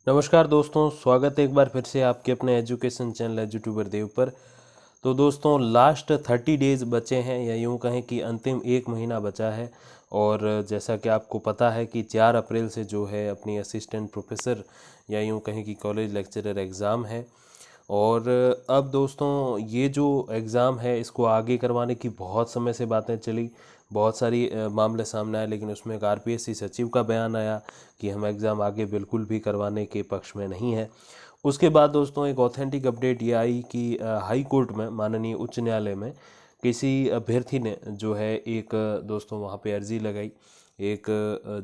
नमस्कार दोस्तों, स्वागत है एक बार फिर से आपके अपने एजुकेशन चैनल एजुट्यूबर देव पर। तो दोस्तों लास्ट 30 डेज़ बचे हैं, या यूँ कहें कि अंतिम एक महीना बचा है। और जैसा कि आपको पता है कि 4 अप्रैल से जो है अपनी असिस्टेंट प्रोफेसर या यूँ कहें कि कॉलेज लेक्चरर एग्ज़ाम है। और अब दोस्तों ये जो एग्ज़ाम है इसको आगे करवाने की बहुत समय से बातें चली, बहुत सारी मामले सामने आए, लेकिन उसमें एक आरपीएससी सचिव का बयान आया कि हम एग्ज़ाम आगे बिल्कुल भी करवाने के पक्ष में नहीं है। उसके बाद दोस्तों एक ऑथेंटिक अपडेट ये आई कि हाई कोर्ट में, माननीय उच्च न्यायालय में किसी अभ्यर्थी ने जो है एक दोस्तों वहाँ पे अर्जी लगाई। एक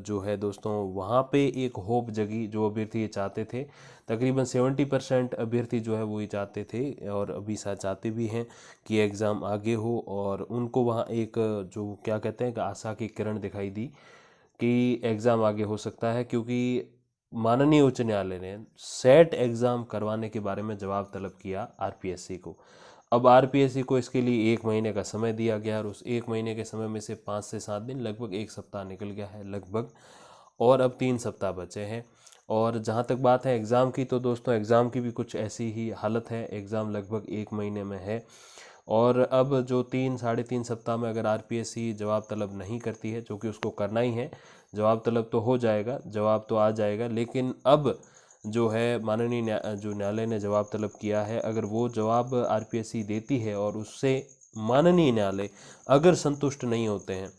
जो है दोस्तों वहाँ पे एक होप जगी, जो अभ्यर्थी ये चाहते थे। तकरीबन 70% अभ्यर्थी जो है वो ये चाहते थे और अभी साथ चाहते भी हैं कि एग्ज़ाम आगे हो। और उनको वहाँ एक जो क्या कहते हैं कि आशा की किरण दिखाई दी कि एग्ज़ाम आगे हो सकता है, क्योंकि माननीय उच्च न्यायालय ने सेट एग्ज़ाम करवाने के बारे में जवाब तलब किया आरपीएससी को। अब आरपीएससी को इसके लिए एक महीने का समय दिया गया, और उस एक महीने के समय में से 5 से 7 दिन, लगभग एक सप्ताह निकल गया है लगभग, और अब 3 सप्ताह बचे हैं। और जहाँ तक बात है एग्ज़ाम की, तो दोस्तों एग्ज़ाम की भी कुछ ऐसी ही हालत है। एग्ज़ाम लगभग एक महीने में है, और अब जो 3 साढ़े 3 सप्ताह में अगर आरपीएससी जवाब तलब नहीं करती है, जो कि उसको करना ही है, जवाब तलब तो हो जाएगा, जवाब तो आ जाएगा, लेकिन अब जो है माननीय जो न्यायालय ने जवाब तलब किया है, अगर वो जवाब आरपीएससी देती है और उससे माननीय न्यायालय अगर संतुष्ट नहीं होते हैं,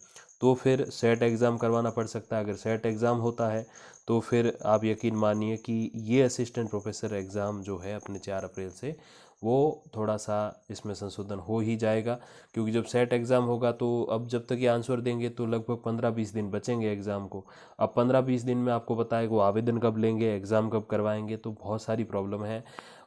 तो फिर सेट एग्ज़ाम करवाना पड़ सकता है। अगर सेट एग्ज़ाम होता है तो फिर आप यकीन मानिए कि ये असिस्टेंट प्रोफेसर एग्ज़ाम जो है अपने 4 अप्रैल से, वो थोड़ा सा इसमें संशोधन हो ही जाएगा। क्योंकि जब सेट एग्ज़ाम होगा तो अब जब तक ये आंसर देंगे तो लगभग 15-20 दिन बचेंगे एग्ज़ाम को। अब 15-20 दिन में आपको पता है कि वो आवेदन कब लेंगे, एग्ज़ाम कब करवाएंगे, तो बहुत सारी प्रॉब्लम है।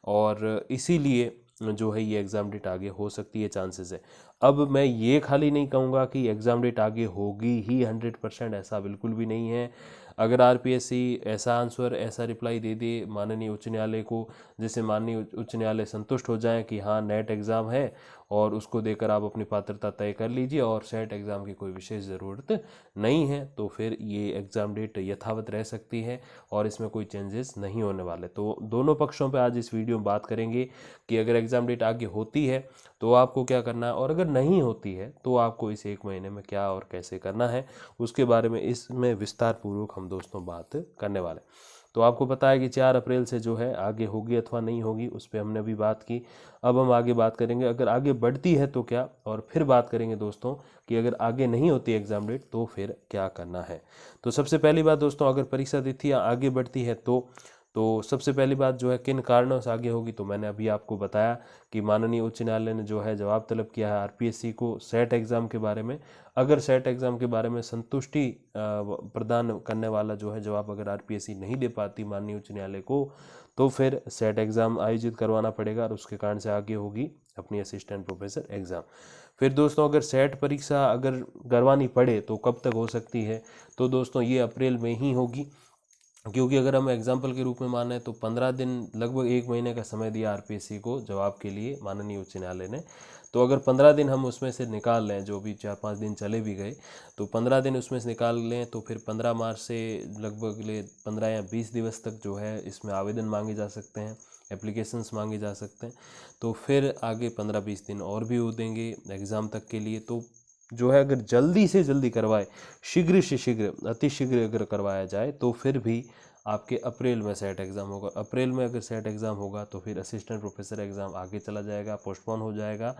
और इसीलिए जो है ये एग्ज़ाम डेट आगे हो सकती है, चांसेस है। अब मैं ये खाली नहीं कहूँगा कि एग्ज़ाम डेट आगे होगी ही 100%, ऐसा बिल्कुल भी नहीं है। अगर आरपीएससी ऐसा आंसर, ऐसा रिप्लाई दे दे माननीय उच्च न्यायालय को, जिससे माननीय उच्च न्यायालय संतुष्ट हो जाए कि हाँ नेट एग्ज़ाम है, और उसको देकर आप अपनी पात्रता तय कर लीजिए और सेट एग्ज़ाम की कोई विशेष ज़रूरत नहीं है, तो फिर ये एग्ज़ाम डेट यथावत रह सकती है और इसमें कोई चेंजेस नहीं होने वाले। तो दोनों पक्षों पे आज इस वीडियो में बात करेंगे कि अगर एग्ज़ाम डेट आगे होती है तो आपको क्या करना है, और अगर नहीं होती है तो आपको इस एक महीने में क्या और कैसे करना है, उसके बारे में इसमें विस्तार पूर्वक हम दोस्तों बात करने वाले। तो आपको पता है कि 4 अप्रैल से जो है आगे होगी अथवा नहीं होगी, उस पर हमने अभी बात की। अब हम आगे बात करेंगे अगर आगे बढ़ती है तो क्या, और फिर बात करेंगे दोस्तों कि अगर आगे नहीं होती एग्ज़ाम डेट तो फिर क्या करना है। तो सबसे पहली बात दोस्तों, अगर परीक्षा तिथियाँ आगे बढ़ती है तो सबसे पहली बात जो है किन कारणों से आगे होगी, तो मैंने अभी आपको बताया कि माननीय उच्च न्यायालय ने जो है जवाब तलब किया है आरपीएससी को सेट एग्ज़ाम के बारे में। अगर सेट एग्ज़ाम के बारे में संतुष्टि प्रदान करने वाला जो है जवाब अगर आरपीएससी नहीं दे पाती माननीय उच्च न्यायालय को, तो फिर सेट एग्ज़ाम आयोजित करवाना पड़ेगा, और उसके कारण से आगे होगी अपनी असिस्टेंट प्रोफेसर एग्ज़ाम। फिर दोस्तों अगर सेट परीक्षा अगर करवानी पड़े तो कब तक हो सकती है, तो दोस्तों ये अप्रैल में ही होगी। क्योंकि अगर हम एग्जाम्पल के रूप में माने तो 15 दिन, लगभग एक महीने का समय दिया आरपीएससी को जवाब के लिए माननीय उच्च न्यायालय ने। तो अगर 15 दिन हम उसमें से निकाल लें, जो भी 4-5 दिन चले भी गए, तो 15 दिन उसमें से निकाल लें, तो फिर 15 मार्च से लगभग ले 15 या 20 दिवस तक जो है इसमें आवेदन मांगे जा सकते हैं, एप्लीकेशंस मांगे जा सकते हैं। तो फिर आगे 15-20 दिन और भी हो देंगे एग्ज़ाम तक के लिए। तो जो है अगर जल्दी से जल्दी करवाए, शीघ्र से शीघ्र, अति शीघ्र अगर करवाया जाए, तो फिर भी आपके अप्रैल में सेट एग्ज़ाम होगा। अप्रैल में अगर सेट एग्ज़ाम होगा तो फिर असिस्टेंट प्रोफेसर एग्ज़ाम आगे चला जाएगा, पोस्टपोन हो जाएगा।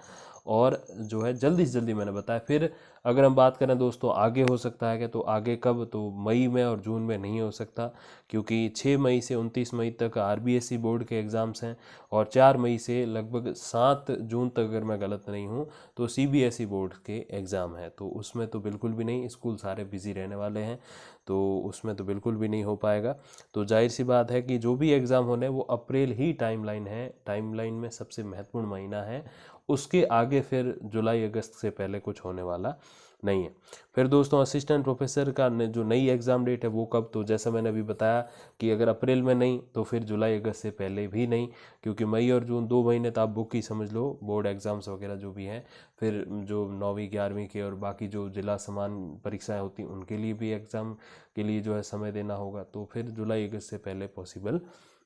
और जो है जल्दी से जल्दी मैंने बताया। फिर अगर हम बात करें दोस्तों आगे हो सकता है कि, तो आगे कब, तो मई में और जून में नहीं हो सकता, क्योंकि 6 मई से 29 मई तक आरबीएसई बोर्ड के एग्ज़ाम्स हैं, और 4 मई से लगभग 7 जून तक, अगर मैं गलत नहीं हूँ, तो सीबीएसई बोर्ड के एग्ज़ाम है। तो उसमें तो बिल्कुल भी नहीं, स्कूल सारे बिज़ी रहने वाले हैं, तो उसमें तो बिल्कुल भी नहीं हो पाएगा। तो जाहिर सी बात है कि जो भी एग्ज़ाम होने वो अप्रैल ही टाइमलाइन है, टाइमलाइन में सबसे महत्वपूर्ण महीना है। उसके आगे फिर जुलाई अगस्त से पहले कुछ होने वाला नहीं है। फिर दोस्तों असिस्टेंट प्रोफेसर का जो नई एग्ज़ाम डेट है वो कब, तो जैसा मैंने अभी बताया कि अगर अप्रैल में नहीं तो फिर जुलाई अगस्त से पहले भी नहीं, क्योंकि मई और जून 2 महीने तो आप बुक ही समझ लो, बोर्ड एग्ज़ाम्स वगैरह जो भी हैं, फिर जो 9वीं 11वीं के और बाकी जो जिला समान परीक्षाएं होती हैं उनके लिए भी एग्ज़ाम के लिए जो है समय देना होगा, तो फिर जुलाई अगस्त से पहले पॉसिबल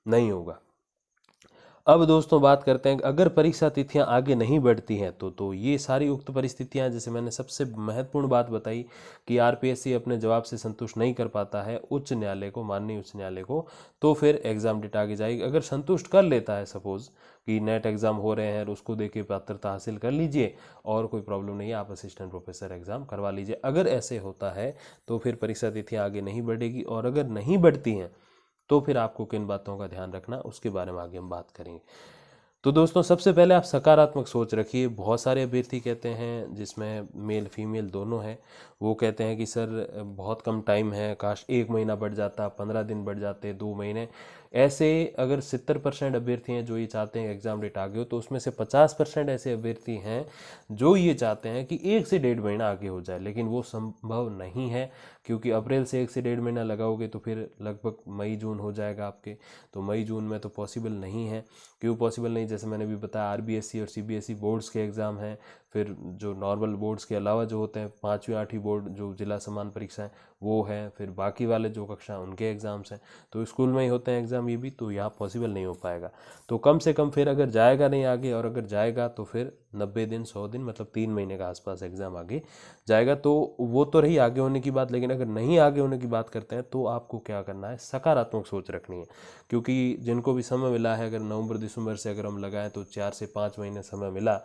नहीं होगा। अब दोस्तों बात करते हैं अगर परीक्षा तिथियां आगे नहीं बढ़ती हैं तो ये सारी उक्त परिस्थितियां, जैसे मैंने सबसे महत्वपूर्ण बात बताई कि आरपीएससी अपने जवाब से संतुष्ट नहीं कर पाता है उच्च न्यायालय को, माननीय उच्च न्यायालय को, तो फिर एग्ज़ाम डेट आगे जाएगी। अगर संतुष्ट कर लेता है, सपोज कि नेट एग्ज़ाम हो रहे हैं और उसको देके पात्रता हासिल कर लीजिए और कोई प्रॉब्लम नहीं है, आप असिस्टेंट प्रोफेसर एग्ज़ाम करवा लीजिए। अगर ऐसे होता है तो फिर परीक्षा तिथियाँ आगे नहीं बढ़ेगी, और अगर नहीं बढ़ती हैं तो फिर आपको किन बातों का ध्यान रखना उसके बारे में आगे हम बात करेंगे। तो दोस्तों सबसे पहले आप सकारात्मक सोच रखिए। बहुत सारे अभ्यर्थी कहते हैं, जिसमें मेल फीमेल दोनों हैं, वो कहते हैं कि सर बहुत कम टाइम है, काश 1 महीना बढ़ जाता, 15 दिन बढ़ जाते, 2 महीने। ऐसे अगर 70% अभ्यर्थी हैं जो ये चाहते हैं एग्ज़ाम डेट आगे हो, तो उसमें से 50% ऐसे अभ्यर्थी हैं जो ये चाहते हैं कि 1 से 1.5 महीना आगे हो जाए, लेकिन वो संभव नहीं है, क्योंकि अप्रैल से 1 से 1.5 महीना लगाओगे तो फिर लगभग मई जून हो जाएगा आपके, तो मई जून में तो पॉसिबल नहीं है। क्यों पॉसिबल नहीं, जैसे मैंने भी बताया आरबीएससी और सीबीएसई बोर्ड्स के एग्ज़ाम हैं, फिर जो नॉर्मल बोर्ड्स के अलावा जो होते हैं 5वीं 8वीं बोर्ड जो जिला समान परीक्षाएं वो हैं, फिर बाकी वाले जो कक्षा उनके एग्ज़ाम्स हैं, तो स्कूल में ही होते हैं एग्ज़ाम ये भी, तो यहाँ पॉसिबल नहीं हो पाएगा। तो कम से कम फिर अगर जाएगा नहीं आगे, और अगर जाएगा तो फिर 90 दिन 100 दिन मतलब 3 महीने का आसपास एग्ज़ाम आगे जाएगा। तो वो तो रही आगे होने की बात, लेकिन अगर नहीं आगे होने की बात करते हैं तो आपको क्या करना है, सकारात्मक सोच रखनी है। क्योंकि जिनको भी समय मिला है, अगर नवंबर दिसंबर से अगर हम लगाएं तो 4 से 5 महीने समय मिला,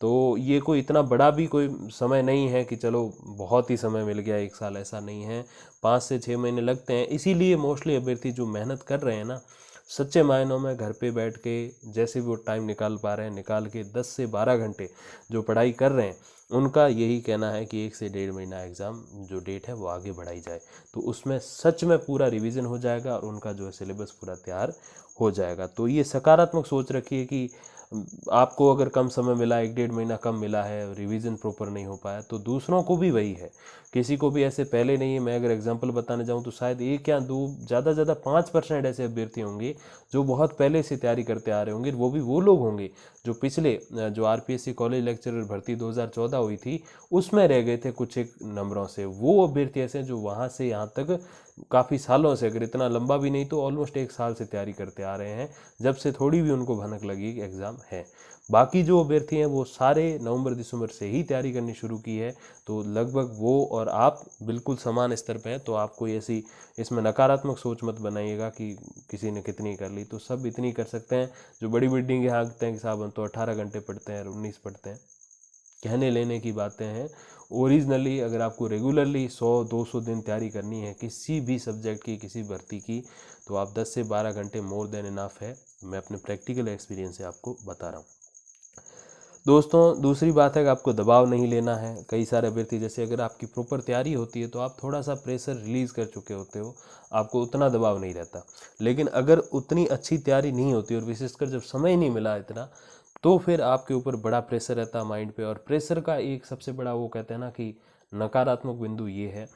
तो ये कोई इतना बड़ा भी कोई समय नहीं है कि चलो बहुत ही समय मिल गया 1 साल, ऐसा नहीं है। 5 से 6 महीने लगते हैं। इसीलिए मोस्टली अभ्यर्थी जो मेहनत कर रहे हैं ना, सच्चे मायनों में घर पे बैठ के जैसे भी वो टाइम निकाल पा रहे हैं, निकाल के 10 से 12 घंटे जो पढ़ाई कर रहे हैं, उनका यही कहना है कि 1 से 1.5 महीना एग्ज़ाम जो डेट है वो आगे बढ़ाई जाए, तो उसमें सच में पूरा रिवीजन हो जाएगा और उनका जो है सिलेबस पूरा तैयार हो जाएगा। तो ये सकारात्मक सोच रखिए कि आपको अगर कम समय मिला, 1 1.5 महीना कम मिला है, रिवीजन प्रॉपर नहीं हो पाया, तो दूसरों को भी वही है, किसी को भी ऐसे पहले नहीं है। मैं अगर एग्जांपल बताने जाऊं तो शायद 1 या 2, ज़्यादा ज़्यादा 5% ऐसे अभ्यर्थी होंगे जो बहुत पहले से तैयारी करते आ रहे होंगे। वो भी वो लोग होंगे जो पिछले जो आरपीएससी कॉलेज लेक्चरर भर्ती 2014 हुई थी उसमें रह गए थे कुछ एक नंबरों से। वो अभ्यर्थी ऐसे हैं जो वहाँ से यहाँ तक काफ़ी सालों से, अगर इतना लंबा भी नहीं तो ऑलमोस्ट 1 साल से तैयारी करते आ रहे हैं, जब से थोड़ी भी उनको भनक लगी कि एग्ज़ाम है। बाकी जो अभ्यर्थी हैं वो सारे नवंबर दिसंबर से ही तैयारी करनी शुरू की है, तो लगभग वो और आप बिल्कुल समान स्तर पे हैं। तो आप कोई ऐसी इसमें नकारात्मक सोच मत बनाइएगा कि किसी ने कितनी कर ली, तो सब इतनी कर सकते हैं। जो बड़ी बिल्डिंग हाँकते हैं कि साहब हम तो 18 घंटे पढ़ते हैं और 19 पढ़ते हैं, कहने लेने की बातें हैं। ओरिजिनली अगर आपको रेगुलरली 100-200 दिन तैयारी करनी है किसी भी सब्जेक्ट की, किसी भर्ती की, तो आप 10 से 12 घंटे मोर देन इनफ है। मैं अपने प्रैक्टिकल एक्सपीरियंस से आपको बता रहा हूँ। दोस्तों दूसरी बात है कि आपको दबाव नहीं लेना है। कई सारे अभ्यर्थी, जैसे अगर आपकी प्रॉपर तैयारी होती है तो आप थोड़ा सा प्रेशर रिलीज़ कर चुके होते हो, आपको उतना दबाव नहीं रहता। लेकिन अगर उतनी अच्छी तैयारी नहीं होती और विशेषकर जब समय ही नहीं मिला इतना, तो फिर आपके ऊपर बड़ा प्रेशर रहता है माइंड पे। और प्रेशर का एक सबसे बड़ा वो कहते हैं ना कि नकारात्मक बिंदु ये है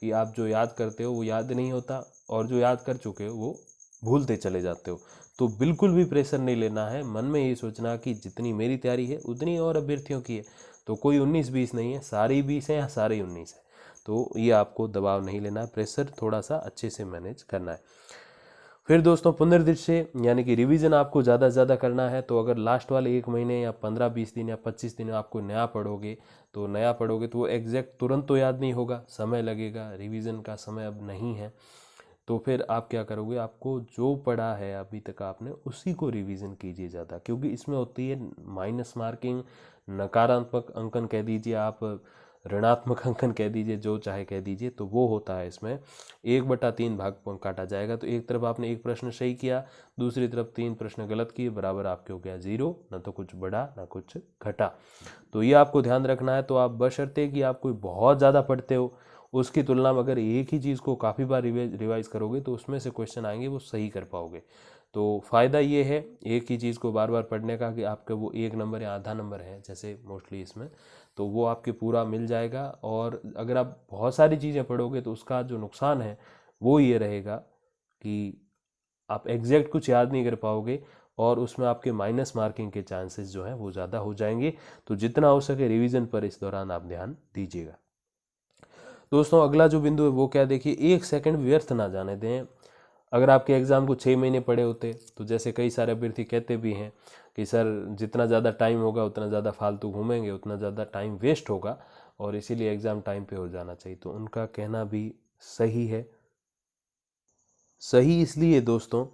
कि आप जो याद करते हो वो याद नहीं होता, और जो याद कर चुके हो वो भूलते चले जाते हो। तो बिल्कुल भी प्रेशर नहीं लेना है, मन में ये सोचना कि जितनी मेरी तैयारी है उतनी और अभ्यर्थियों की है, तो कोई 19-20 नहीं है, सारे 20 हैं या सारे 19 है। तो ये आपको दबाव नहीं लेना है, प्रेशर थोड़ा सा अच्छे से मैनेज करना है। फिर दोस्तों पुनर्दृश्य यानी कि रिवीजन आपको ज़्यादा से ज़्यादा करना है। तो अगर लास्ट वाले 1 महीने या 15-20 दिन या 25 दिन आपको नया पढ़ोगे तो वो एग्जैक्ट तुरंत तो याद नहीं होगा, समय लगेगा, रिवीजन का समय अब नहीं है। तो फिर आप क्या करोगे, आपको जो पढ़ा है अभी तक आपने उसी को रिवीजन कीजिए ज़्यादा, क्योंकि इसमें होती है माइनस मार्किंग, नकारात्मक अंकन कह दीजिए आप, ऋणात्मक अंकन कह दीजिए, जो चाहे कह दीजिए, तो वो होता है इसमें 1/3 भाग काटा जाएगा। तो एक तरफ आपने एक प्रश्न सही किया, दूसरी तरफ 3 प्रश्न गलत किए, बराबर आपके हो गया 0, ना तो कुछ बढ़ा ना कुछ घटा। तो ये आपको ध्यान रखना है। तो आप बशर्ते कि आप कोई बहुत ज़्यादा पढ़ते हो, उसकी तुलना में अगर एक ही चीज़ को काफ़ी बार रिवाइज करोगे तो उसमें से क्वेश्चन आएंगे वो सही कर पाओगे। तो फ़ायदा ये है एक ही चीज़ को बार बार पढ़ने का कि आपका वो 1 नंबर या आधा नंबर है जैसे मोस्टली इसमें, तो वो आपके पूरा मिल जाएगा। और अगर आप बहुत सारी चीज़ें पढ़ोगे तो उसका जो नुकसान है वो ये रहेगा कि आप एग्जैक्ट कुछ याद नहीं कर पाओगे और उसमें आपके माइनस मार्किंग के चांसेस जो हैं वो ज़्यादा हो जाएंगे। तो जितना हो सके रिवीजन पर इस दौरान आप ध्यान दीजिएगा। दोस्तों अगला जो बिंदु है वो क्या, देखिए 1 सेकंड व्यर्थ ना जाने दें। अगर आपके एग्ज़ाम को 6 महीने पड़े होते तो जैसे कई सारे अभ्यर्थी कहते भी हैं कि सर जितना ज़्यादा टाइम होगा उतना ज़्यादा फालतू घूमेंगे, उतना ज़्यादा टाइम वेस्ट होगा और इसीलिए एग्ज़ाम टाइम पे हो जाना चाहिए, तो उनका कहना भी सही है। सही इसलिए दोस्तों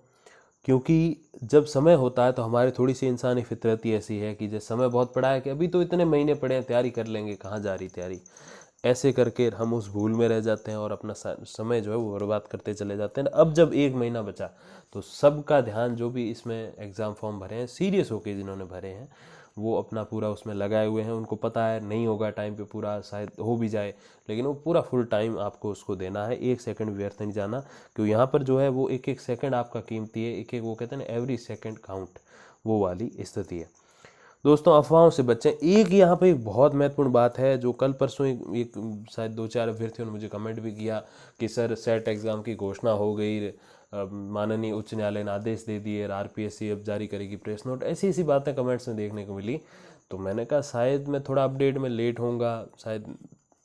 क्योंकि जब समय होता है तो हमारी थोड़ी सी इंसानी फितरत ही ऐसी है कि जब समय बहुत पड़ा है कि अभी तो इतने महीने पड़े हैं, तैयारी कर लेंगे, कहाँ जा रही तैयारी, ऐसे करके हम उस भूल में रह जाते हैं और अपना समय जो है वो बर्बाद करते चले जाते हैं। अब जब 1 महीना बचा तो सबका ध्यान, जो भी इसमें एग्ज़ाम फॉर्म भरे हैं सीरियस होके जिन्होंने भरे हैं वो अपना पूरा उसमें लगाए हुए हैं। उनको पता है नहीं होगा टाइम पे पूरा, शायद हो भी जाए, लेकिन वो पूरा फुल टाइम आपको उसको देना है, 1 सेकंड व्यर्थ नहीं जाना। क्योंकि यहाँ पर जो है वो एक एक सेकंड आपका कीमती है, एक एक वो कहते हैं ना एवरी सेकंड काउंट, वो वाली स्थिति है। दोस्तों अफवाहों से बचें। एक यहाँ पे एक बहुत महत्वपूर्ण बात है जो कल परसों एक शायद 2-4 अभ्यर्थियों ने मुझे कमेंट भी किया कि सर सेट एग्ज़ाम की घोषणा हो गई, माननीय उच्च न्यायालय ने आदेश दे दिए, आरपीएससी अब जारी करेगी प्रेस नोट, ऐसी ऐसी बातें कमेंट्स में देखने को मिली। तो मैंने कहा शायद मैं थोड़ा अपडेट में लेट होऊंगा, शायद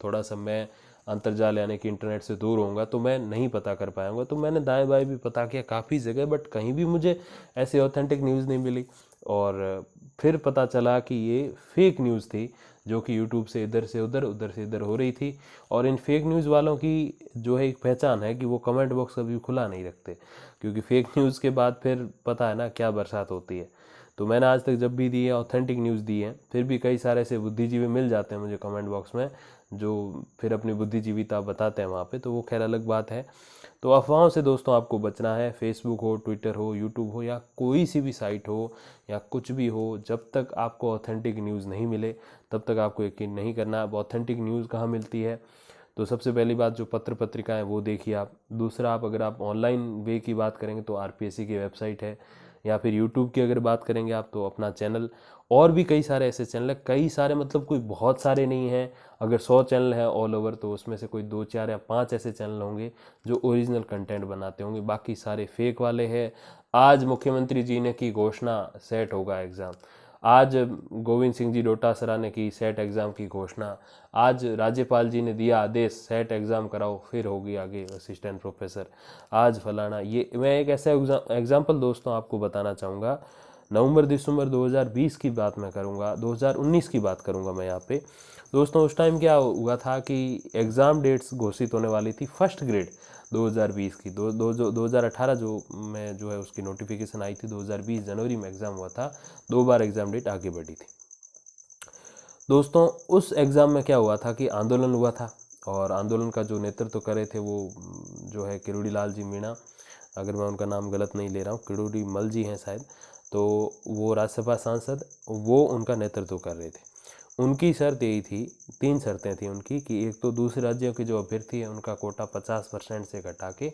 थोड़ा सा मैं अंतर्जाल यानी कि इंटरनेट से दूर होऊंगा तो मैं नहीं पता कर पाऊंगा। तो मैंने दाएं बाएं भी पता किया काफ़ी जगह, बट कहीं भी मुझे ऐसी ऑथेंटिक न्यूज़ नहीं मिली। और फिर पता चला कि ये फेक न्यूज़ थी जो कि यूट्यूब से इधर से उधर, उधर से इधर हो रही थी। और इन फेक न्यूज़ वालों की जो है एक पहचान है कि वो कमेंट बॉक्स कभी खुला नहीं रखते, क्योंकि फेक न्यूज़ के बाद फिर पता है ना क्या बरसात होती है। तो मैंने आज तक जब भी दी है ऑथेंटिक न्यूज़ दी है, फिर भी कई सारे ऐसे बुद्धिजीवी मिल जाते हैं मुझे कमेंट बॉक्स में जो फिर अपनी बुद्धिजीविता बताते हैं वहाँ पे, तो वो खैर अलग बात है। तो अफवाहों से दोस्तों आपको बचना है। फेसबुक हो, ट्विटर हो, यूट्यूब हो या कोई सी भी साइट हो या कुछ भी हो, जब तक आपको ऑथेंटिक न्यूज़ नहीं मिले तब तक आपको यकीन नहीं करना। अब ऑथेंटिक न्यूज़ कहाँ मिलती है, तो सबसे पहली बात जो पत्र पत्रिकाएं वो देखिए आप। दूसरा आप अगर आप ऑनलाइन वे की बात करेंगे तो आरपीएससी की वेबसाइट है, या फिर यूट्यूब की अगर बात करेंगे आप तो अपना चैनल, और भी कई सारे ऐसे चैनल है, कई सारे मतलब कोई बहुत सारे नहीं हैं। अगर 100 चैनल हैं ऑल ओवर तो उसमें से कोई 2, 4 या 5 ऐसे चैनल होंगे जो ओरिजिनल कंटेंट बनाते होंगे, बाकी सारे फेक वाले हैं। आज मुख्यमंत्री जी ने की घोषणा, सेट होगा एग्ज़ाम। आज गोविंद सिंह जी डोटासरा ने की सेट एग्ज़ाम की घोषणा। आज राज्यपाल जी ने दिया आदेश सेट एग्ज़ाम कराओ, फिर होगी आगे असिस्टेंट प्रोफेसर। आज फलाना, ये मैं एक ऐसा एग्जाम्पल दोस्तों आपको बताना चाहूँगा। नवंबर दिसंबर 2020 की बात मैं करूँगा, 2019 की बात करूँगा मैं यहाँ पे। दोस्तों उस टाइम क्या हुआ था कि एग्ज़ाम डेट्स घोषित होने वाली थी फर्स्ट ग्रेड 2020 की। 2018 में जो है उसकी नोटिफिकेशन आई थी, 2020 जनवरी में एग्ज़ाम हुआ था, 2 बार एग्ज़ाम डेट आगे बढ़ी थी। दोस्तों उस एग्ज़ाम में क्या हुआ था कि आंदोलन हुआ था, और आंदोलन का जो नेतृत्व करे थे वो जो है किरोड़ी लाल जी मीणा, अगर मैं उनका नाम गलत नहीं ले रहा हूँ, किरोड़ी मल जी हैं शायद, तो वो राज्यसभा सांसद, वो उनका नेतृत्व कर रहे थे। उनकी शर्त यही थी, 3 शर्तें थी उनकी, कि एक तो दूसरे राज्यों के जो अभ्यर्थी हैं उनका कोटा 50% से घटा के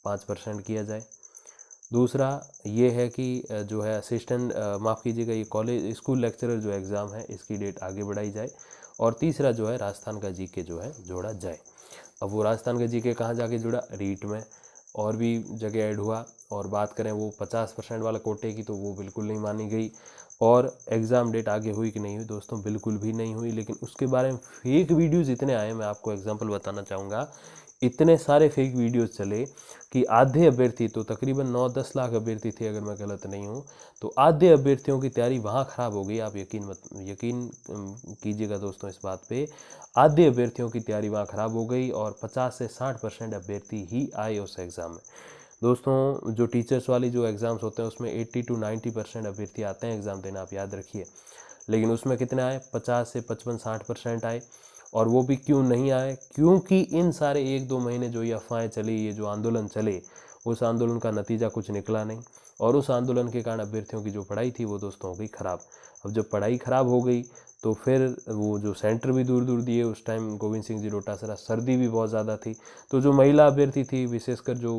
5% किया जाए। दूसरा ये है कि जो है असिस्टेंट, माफ़ कीजिएगा, ये कॉलेज स्कूल लेक्चरर जो एग्ज़ाम है इसकी डेट आगे बढ़ाई जाए। और तीसरा जो है राजस्थान का जीके जो है जोड़ा जाए। अब वो राजस्थान का जीके कहाँ जाके जुड़ा, रीट में, और भी जगह ऐड हुआ। और बात करें वो 50% वाला कोटे की तो वो बिल्कुल नहीं मानी गई। और एग्ज़ाम डेट आगे हुई कि नहीं हुई दोस्तों, बिल्कुल भी नहीं हुई। लेकिन उसके बारे में फेक वीडियोज़ इतने आए, मैं आपको एग्जांपल बताना चाहूँगा, इतने सारे फेक वीडियोज़ चले कि आधे अभ्यर्थी, तो तकरीबन 9-10 लाख अभ्यर्थी थे अगर मैं गलत नहीं हूँ, तो आधे अभ्यर्थियों की तैयारी वहाँ ख़राब हो गई। आप यकीन कीजिएगा दोस्तों इस बात पे, आधे अभ्यर्थियों की तैयारी वहाँ ख़राब हो गई और 50 से 60% अभ्यर्थी ही आए उस एग्ज़ाम में। दोस्तों जो टीचर्स वाली जो एग्ज़ाम्स होते हैं उसमें 80 to 90% अभ्यर्थी आते हैं एग्ज़ाम देना, आप याद रखिए। लेकिन उसमें कितने आए, 50 से 55-60% आए। और वो भी क्यों नहीं आए, क्योंकि इन सारे 1-2 महीने जो ये अफवाहें चली, ये जो आंदोलन चले, उस आंदोलन का नतीजा कुछ निकला नहीं। और उस आंदोलन के कारण अभ्यर्थियों की जो पढ़ाई थी वो दोस्तों हो गई ख़राब। अब जब पढ़ाई ख़राब हो गई तो फिर वो जो सेंटर भी दूर दूर दिए, उस टाइम गोविंद सिंह जी डोटासरा, सर्दी भी बहुत ज़्यादा थी, तो जो महिला अभ्यर्थी थी, विशेषकर जो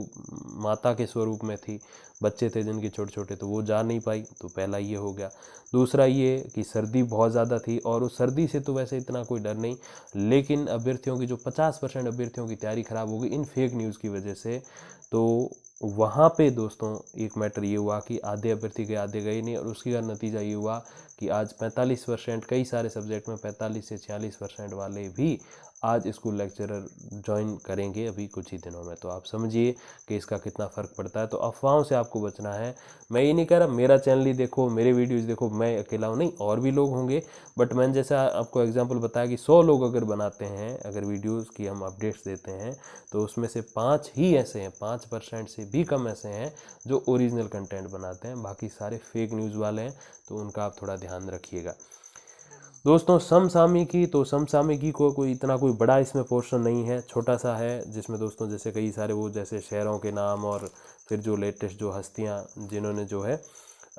माता के स्वरूप में थी, बच्चे थे जिनके छोटे छोटे, तो वो जा नहीं पाई। तो पहला ये हो गया। दूसरा ये कि सर्दी बहुत ज़्यादा थी, और उस सर्दी से तो वैसे इतना कोई डर नहीं, लेकिन अभ्यर्थियों की जो 50% अभ्यर्थियों की तैयारी ख़राब हो गई इन फेक न्यूज़ की वजह से। तो वहाँ पे दोस्तों एक मैटर ये हुआ कि आधे अभ्यर्थी गए, आधे गए नहीं, और उसकी का नतीजा ये हुआ कि आज 45%, कई सारे सब्जेक्ट में 45 से 46% वाले भी आज स्कूल लेक्चरर ज्वाइन करेंगे अभी कुछ ही दिनों में। तो आप समझिए कि इसका कितना फ़र्क पड़ता है। तो अफवाहों से आपको बचना है। मैं ये नहीं कह रहा मेरा चैनल ही देखो, मेरे वीडियोज़ देखो, मैं अकेला हूँ, नहीं, और भी लोग होंगे, बट मैंने जैसा आपको एग्जांपल बताया कि 100 लोग अगर बनाते हैं, अगर वीडियोज़ की हम अपडेट्स देते हैं, तो उसमें से 5 ही ऐसे हैं, 5% से भी कम ऐसे हैं जो ओरिजिनल कंटेंट बनाते हैं, बाकी सारे फेक न्यूज़ वाले हैं। तो उनका आप थोड़ा ध्यान रखिएगा। दोस्तों समसामयिकी, तो समसामयिकी को कोई इतना कोई बड़ा इसमें पोर्शन नहीं है, छोटा सा है, जिसमें दोस्तों जैसे कई सारे वो जैसे शहरों के नाम, और फिर जो लेटेस्ट जो हस्तियां जिन्होंने जो है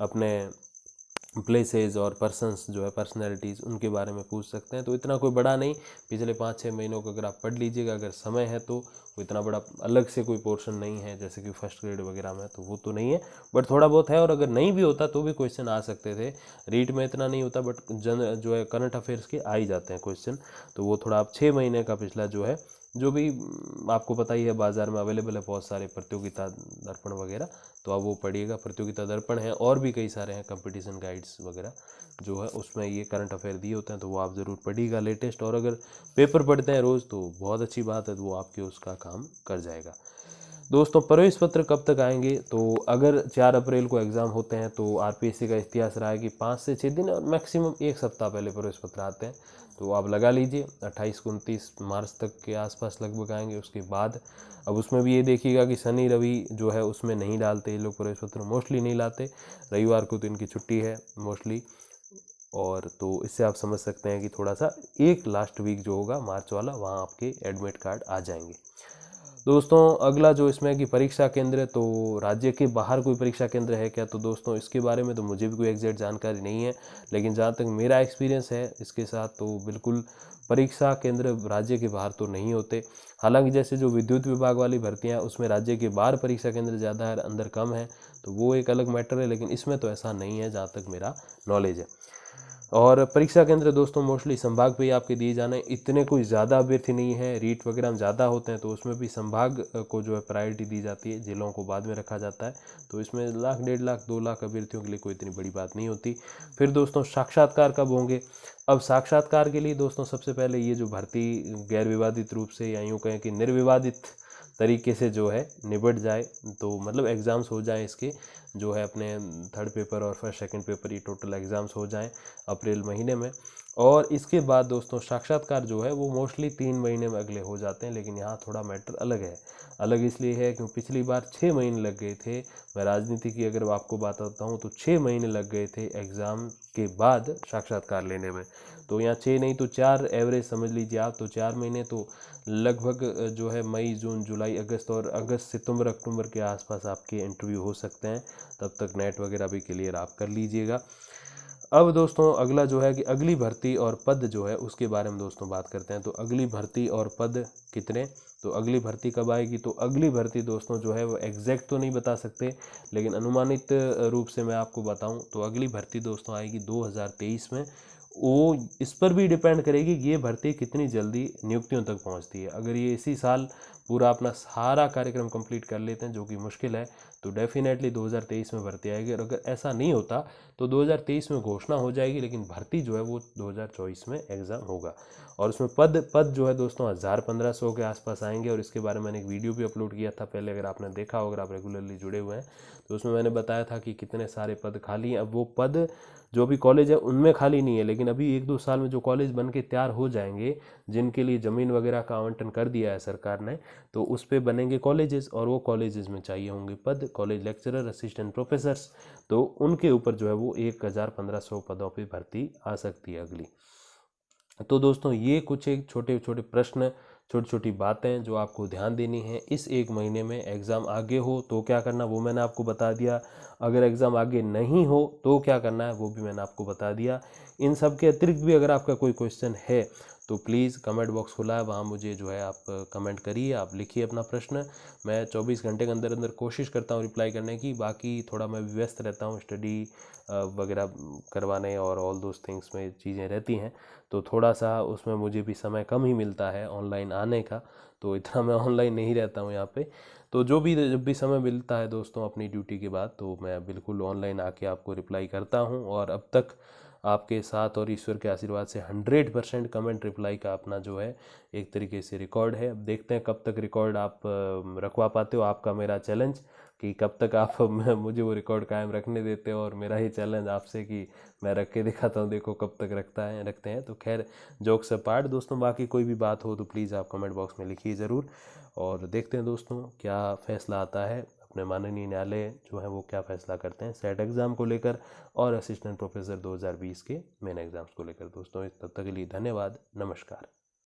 अपने प्लेसेस और पर्सन्स जो है पर्सनैलिटीज़, उनके बारे में पूछ सकते हैं। तो इतना कोई बड़ा नहीं, पिछले 5-6 महीनों को अगर आप पढ़ लीजिएगा, अगर समय है तो, वो इतना बड़ा अलग से कोई पोर्शन नहीं है जैसे कि फर्स्ट ग्रेड वगैरह में, तो वो तो नहीं है, बट थोड़ा बहुत है। और अगर नहीं भी होता तो भी क्वेश्चन आ सकते थे। रीट में इतना नहीं होता, बट जो है करंट अफेयर्स के आ ही जाते हैं क्वेश्चन। तो वो थोड़ा आप 6 महीने का पिछला जो है, जो भी आपको पता ही है बाज़ार में अवेलेबल है बहुत सारे प्रतियोगिता दर्पण वगैरह, तो आप वो पढ़िएगा। प्रतियोगिता दर्पण है, और भी कई सारे हैं कंपटीशन गाइड्स वगैरह जो है, उसमें ये करंट अफेयर दिए होते हैं, तो वो आप ज़रूर पढ़िएगा लेटेस्ट। और अगर पेपर पढ़ते हैं रोज़ तो बहुत अच्छी बात है, तो वो आपके उसका काम कर जाएगा। दोस्तों प्रवेश पत्र कब तक आएंगे, तो अगर 4 अप्रैल को एग्ज़ाम होते हैं तो आरपीएससी का इतिहास रहा है कि 5 से 6 दिन और मैक्सिमम 1 सप्ताह पहले प्रवेश पत्र आते हैं। तो आप लगा लीजिए 28 को 29 मार्च तक के आसपास लगभग आएंगे। उसके बाद अब उसमें भी ये देखिएगा कि शनि रवि जो है उसमें नहीं डालते ये लोग, प्रवेश पत्र मोस्टली नहीं लाते, रविवार को तो इनकी छुट्टी है मोस्टली। और तो इससे आप समझ सकते हैं कि थोड़ा सा एक लास्ट वीक जो होगा मार्च वाला, वहाँ आपके एडमिट कार्ड आ जाएंगे। दोस्तों अगला जो इसमें है कि परीक्षा केंद्र, तो राज्य के बाहर कोई परीक्षा केंद्र है क्या, तो दोस्तों इसके बारे में तो मुझे भी कोई एग्जैक्ट जानकारी नहीं है, लेकिन जहाँ तक मेरा एक्सपीरियंस है इसके साथ, तो बिल्कुल परीक्षा केंद्र राज्य के बाहर तो नहीं होते। हालांकि जैसे जो विद्युत विभाग वाली भर्तियाँ, उसमें राज्य के बाहर परीक्षा केंद्र ज़्यादा है, अंदर कम है, तो वो एक अलग मैटर है, लेकिन इसमें तो ऐसा नहीं है जहाँ तक मेरा नॉलेज है। और परीक्षा केंद्र दोस्तों मोस्टली संभाग पे ही आपके दिए जाने, इतने कोई ज़्यादा अभ्यर्थी नहीं है, रीट वगैरह में ज़्यादा होते हैं तो उसमें भी संभाग को जो है प्रायोरिटी दी जाती है, जिलों को बाद में रखा जाता है। तो इसमें 1 लाख 1.5 लाख 2 लाख अभ्यर्थियों के लिए कोई इतनी बड़ी बात नहीं होती। फिर दोस्तों साक्षात्कार कब होंगे, अब साक्षात्कार के लिए दोस्तों सबसे पहले ये जो भर्ती गैर विवादित रूप से, या यूँ कहें कि निर्विवादित तरीके से जो है निबट जाए, तो मतलब एग्ज़ाम्स हो जाए इसके, जो है अपने थर्ड पेपर और फर्स्ट सेकंड पेपर, ये टोटल एग्ज़ाम्स हो जाएं अप्रैल महीने में। और इसके बाद दोस्तों साक्षात्कार जो है वो मोस्टली 3 महीने में अगले हो जाते हैं, लेकिन यहाँ थोड़ा मैटर अलग है। अलग इसलिए है क्योंकि पिछली बार 6 महीने लग गए थे। मैं राजनीति की अगर आपको बताता हूँ तो 6 महीने लग गए थे एग्ज़ाम के बाद साक्षात्कार लेने में। तो यहाँ 6 नहीं तो 4 एवरेज समझ लीजिए आप, तो 4 महीने तो लगभग जो है मई जून जुलाई अगस्त, और अगस्त सितंबर अक्टूबर के आसपास आपके इंटरव्यू हो सकते हैं। तब तक नेट वगैरह भी क्लियर आप कर लीजिएगा। अब दोस्तों अगला जो है कि अगली भर्ती और पद जो है उसके बारे में दोस्तों बात करते हैं। तो अगली भर्ती और पद कितने, तो अगली भर्ती कब आएगी, तो अगली भर्ती दोस्तों जो है वो एग्जैक्ट तो नहीं बता सकते, लेकिन अनुमानित रूप से मैं आपको बताऊं तो अगली भर्ती दोस्तों आएगी 2023 में। वो इस पर भी डिपेंड करेगी कि ये भर्ती कितनी जल्दी नियुक्तियों तक पहुंचती है। अगर ये इसी साल पूरा अपना सारा कार्यक्रम कंप्लीट कर लेते हैं, जो कि मुश्किल है, तो डेफिनेटली 2023 में भर्ती आएगी। और अगर ऐसा नहीं होता तो 2023 में घोषणा हो जाएगी, लेकिन भर्ती जो है वो 2024 में एग्ज़ाम होगा। और उसमें पद जो है दोस्तों 1000-1500 के आसपास आएंगे, और इसके बारे में मैंने एक वीडियो भी अपलोड किया था पहले, अगर आपने देखा हो, अगर आप रेगुलरली जुड़े हुए हैं, तो उसमें मैंने बताया था कि कितने सारे पद खाली हैं। अब वो पद जो भी कॉलेज है उनमें खाली नहीं है, लेकिन अभी 1-2 साल में जो कॉलेज बन के तैयार हो जाएंगे, जिनके लिए ज़मीन वगैरह का आवंटन कर दिया है सरकार ने, तो उस पर बनेंगे कॉलेजेस, और वो कॉलेजेस में चाहिए होंगे पद, कॉलेज लेक्चरर, असिस्टेंट प्रोफेसर्स। तो उनके ऊपर जो है वो 1000-1500 पदों पे भर्ती आ सकती है अगली। तो दोस्तों ये कुछ एक छोटे छोटे प्रश्न छोटी छोटी बातें जो आपको ध्यान देनी है इस एक महीने में। एग्ज़ाम आगे हो तो क्या करना वो मैंने आपको बता दिया, अगर एग्ज़ाम आगे नहीं हो तो क्या करना है वो भी मैंने आपको बता दिया। इन सब के अतिरिक्त भी अगर आपका कोई क्वेश्चन है तो प्लीज़ कमेंट बॉक्स खुला है, वहाँ मुझे जो है आप कमेंट करिए, आप लिखिए अपना प्रश्न। मैं 24 घंटे के अंदर अंदर कोशिश करता हूँ रिप्लाई करने की। बाकी थोड़ा मैं व्यस्त रहता हूँ, स्टडी वगैरह करवाने और ऑल दोज थिंग्स में चीज़ें रहती हैं, तो थोड़ा सा उसमें मुझे भी समय कम ही मिलता है ऑनलाइन आने का, तो इतना मैं ऑनलाइन नहीं रहता हूँ यहाँ पे। तो जब भी समय मिलता है दोस्तों अपनी ड्यूटी के बाद, तो मैं बिल्कुल ऑनलाइन आके आपको रिप्लाई करता हूँ। और अब तक आपके साथ और ईश्वर के आशीर्वाद से 100% कमेंट रिप्लाई का अपना जो है एक तरीके से रिकॉर्ड है। अब देखते हैं कब तक रिकॉर्ड आप रखवा पाते हो। आपका मेरा चैलेंज कि कब तक आप मुझे वो रिकॉर्ड कायम रखने देते हो, और मेरा ही चैलेंज आपसे कि मैं रख के दिखाता हूँ, देखो कब तक रखते हैं। तो खैर, जोक्स अपार्ट दोस्तों, बाकी कोई भी बात हो तो प्लीज़ आप कमेंट बॉक्स में लिखिए ज़रूर। और देखते हैं दोस्तों क्या फैसला आता है, अपने माननीय न्यायालय जो है वो क्या फैसला करते हैं सेट एग्ज़ाम को लेकर और असिस्टेंट प्रोफेसर 2020 के मेन एग्ज़ाम्स को लेकर। दोस्तों तब तक के लिए धन्यवाद, नमस्कार।